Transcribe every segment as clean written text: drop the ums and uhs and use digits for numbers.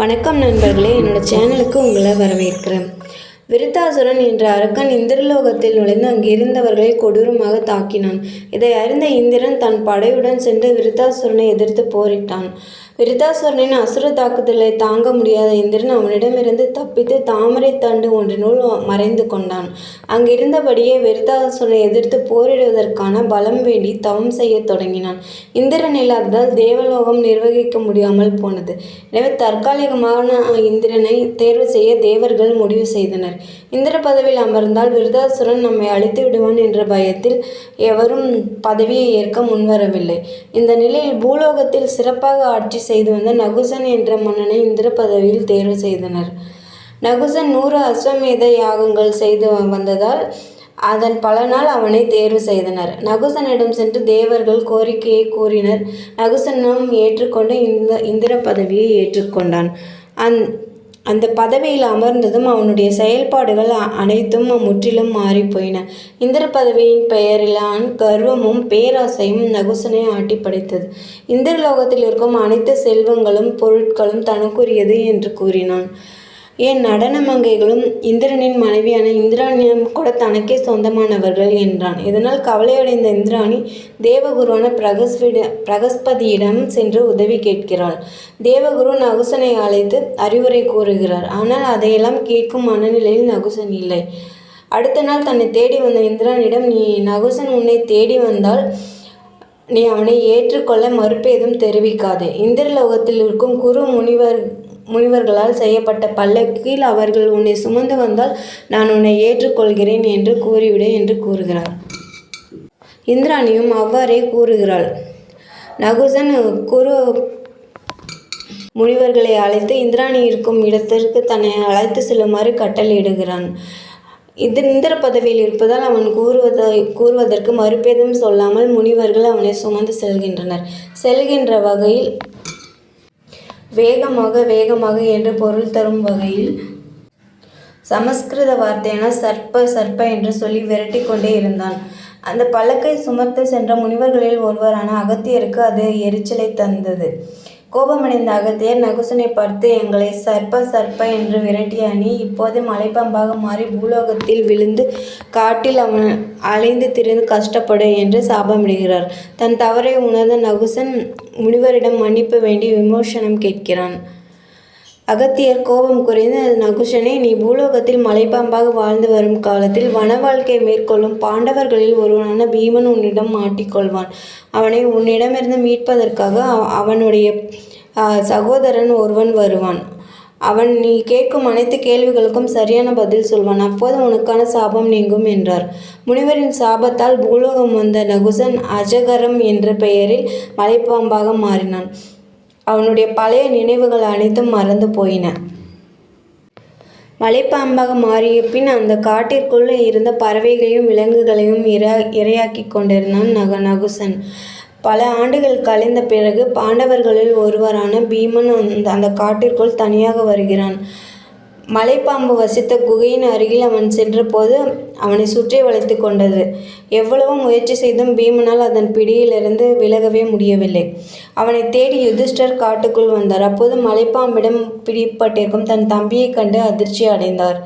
வணக்கம் நண்பர்களே, என்னோட சேனலுக்கு உங்களை வரவேற்கிறேன். விருத்தாசுரன் என்ற அரக்கன் இந்திரலோகத்தில் நுழைந்து அங்கிருந்தவர்களை கொடூரமாக தாக்கினான். இதை அறிந்த இந்திரன் தன் படையுடன் சென்று விருத்தாசுரனை எதிர்த்து போரிட்டான். விருத்தாசுரனின் அசுர தாக்குதலை தாங்க முடியாத இந்திரன் அவனிடமிருந்து தப்பித்து தாமரை தண்டு ஒன்றினுள் மறைந்து கொண்டான். அங்கிருந்தபடியே விருத்தாசுரனை எதிர்த்து போரிடுவதற்கான பலம் வேண்டி தவம் செய்ய தொடங்கினான். இந்திரன் இல்லாததால் தேவலோகம் நிர்வகிக்க முடியாமல் போனது. எனவே தற்காலிகமான இந்திரனை தேர்வு செய்ய தேவர்கள் முடிவு செய்தனர். இந்திர பதவியில் அமர்ந்தால் விருத்தாசுரன் நம்மை அழித்து விடுவான் என்ற பயத்தில் எவரும் பதவியை ஏற்க முன்வரவில்லை. இந்த நிலையில் பூலோகத்தில் சிறப்பாக ஆட்சி செய்து வந்த நகுசன் என்ற மன்னனை இந்திர பதவியில் தேர்வு செய்தனர். நகுசன் 100 அஸ்வமேத யாகங்கள் செய்து வந்ததால் அதன் பலனால் அவனை தேர்வு செய்தனர். நகுசனிடம் சென்று தேவர்கள் கோரிக்கையை கூறினர். நகுசனும் ஏற்றுக்கொண்டு இந்திர பதவியை ஏற்றுக்கொண்டான். அந்த பதவியில் அமர்ந்ததும் அவனுடைய செயல்பாடுகள் அனைத்தும் முற்றிலும் மாறிப்போயின. இந்திர பதவியின் பெயரிலான கர்வமும் பேராசையும் நகுசனை ஆட்டி படைத்தது. இந்திரலோகத்தில் இருக்கும் அனைத்து செல்வங்களும் பொருட்களும் தனக்குரியது என்று கூறினான். ஏன் நடன மங்கைகளும் இந்திரனின் மனைவியான இந்திராணியும் கூட தனக்கே சொந்தமானவர்கள் என்றான். இதனால் கவலையடைந்த இந்திராணி தேவகுருவான பிரகஸ்பதியிடம் சென்று உதவி கேட்கிறாள். தேவகுரு நகுசனை அழைத்து அறிவுரை கூறுகிறார். ஆனால் அதையெல்லாம் கேட்கும் மனநிலையில் நகுசன் இல்லை. அடுத்த நாள் தன்னை தேடி வந்த இந்திராணியிடம், நீ நகுசன் உன்னை தேடி வந்தால் நீ அவனை ஏற்றுக்கொள்ள மறுப்பேதும் தெரிவிக்காதே. இந்திரலோகத்தில் இருக்கும் குரு முனிவர்களால் செய்யப்பட்ட பல்லக்கில் அவர்கள் உன்னை சுமந்து வந்தால் நான் உன்னை ஏற்றுக்கொள்கிறேன் என்று கூறிவிடு என்று கூறுகிறார். இந்திராணியும் அவ்வாறே கூறுகிறாள். நகுசன் குரு முனிவர்களை அழைத்து இந்திராணி இருக்கும் இடத்திற்கு தன்னை அழைத்து செல்லுமாறு கட்டளையிடுகிறான். இந்திர பதவியில் இருப்பதால் அவன் கூறுவதற்கு மறுப்பேதும் சொல்லாமல் முனிவர்கள் அவனை சுமந்து செல்கின்றனர். செல்கின்ற வகையில் வேகமாக என்று பொருள் தரும் வகையில் சமஸ்கிருத வார்த்தையான சர்ப்ப என்று சொல்லி விரட்டி கொண்டே இருந்தான். அந்த பல்லக்கை சுமத்து சென்ற முனிவர்களில் ஒருவரான அகத்தியருக்கு அது எரிச்சலை தந்தது. கோபமடைந்த அகத்தியர் நகுசனை பார்த்து, எங்களை சர்ப்ப என்று விரட்டிய நீ இப்போது மலைப்பாம்பாக மாறி பூலோகத்தில் விழுந்து காட்டில் அவன் அலைந்து திரிந்து கஷ்டப்படு என்று சாபமிடுகிறார். தன் தவறை உணர்ந்த நகுசன் முனிவரிடம் மன்னிப்பு வேண்டி விமோசனம் கேட்கிறான். அகத்தியர் கோபம் குறைந்து, நகுசனே, நீ பூலோகத்தில் மலைப்பாம்பாக வாழ்ந்து வரும் காலத்தில் வன வாழ்க்கை மேற்கொள்ளும் பாண்டவர்களில் ஒருவனான பீமன் உன்னிடம் மாட்டிக்கொள்வான். அவனை உன்னிடமிருந்து மீட்பதற்காக அவனுடைய சகோதரன் ஒருவன் வருவான். அவன் நீ கேட்கும் அனைத்து கேள்விகளுக்கும் சரியான பதில் சொல்வான். அப்போது உனக்கான சாபம் நீங்கும் என்றார். முனிவரின் சாபத்தால் பூலோகம் வந்த நகுசன் அஜகரம் என்ற பெயரில் மலைப்பாம்பாக மாறினான். அவனுடைய பழைய நினைவுகள் அனைத்தும் மறந்து போயின. மலைப்பாம்பாக மாறிய பின் அந்த காட்டிற்குள் இருந்த பறவைகளையும் விலங்குகளையும் இரையாக்கி கொண்டிருந்தான் நகுசன். பல ஆண்டுகள் கழிந்த பிறகு பாண்டவர்களில் ஒருவரான பீமன் அந்த காட்டிற்குள் தனியாக வருகிறான். மலைப்பாம்பு வசித்த குகையின் அருகில் அவன் சென்றபோது அவனை சுற்றி வளைத்து கொண்டது. எவ்வளவோ முயற்சி செய்தும் பீமனால் அதன் பிடியிலிருந்து விலகவே முடியவில்லை. அவனை தேடி யுதிஷ்டர் காட்டுக்குள் வந்தார். அப்போது மலைப்பாம்பிடம் பிடிப்பட்டிருக்கும் தன் தம்பியை கண்டு அதிர்ச்சி அடைந்தார்.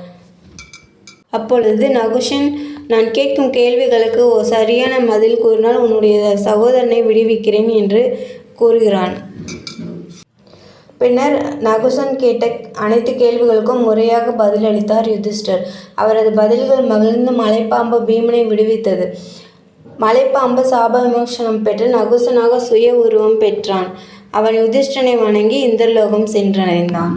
அப்பொழுது நகுசன், நான் கேட்கும் கேள்விகளுக்கு சரியான பதில் கூறினால் உன்னுடைய சகோதரனை விடுவிக்கிறேன் என்று கூறுகிறான். பின்னர் நகுசன் கேட்ட அனைத்து கேள்விகளுக்கும் முறையாக பதிலளித்தார் யுதிஷ்டர். அவரது பதில்கள் மகிழ்ந்து மலைப்பாம்பு பீமனை விடுவித்தது. மலைப்பாம்பு சாப விமோசனம் பெற்று நகுசனாக சுய உருவம் பெற்றான். அவன் யுதிஷ்டனை வணங்கி இந்திரலோகம் சென்றடைந்தான்.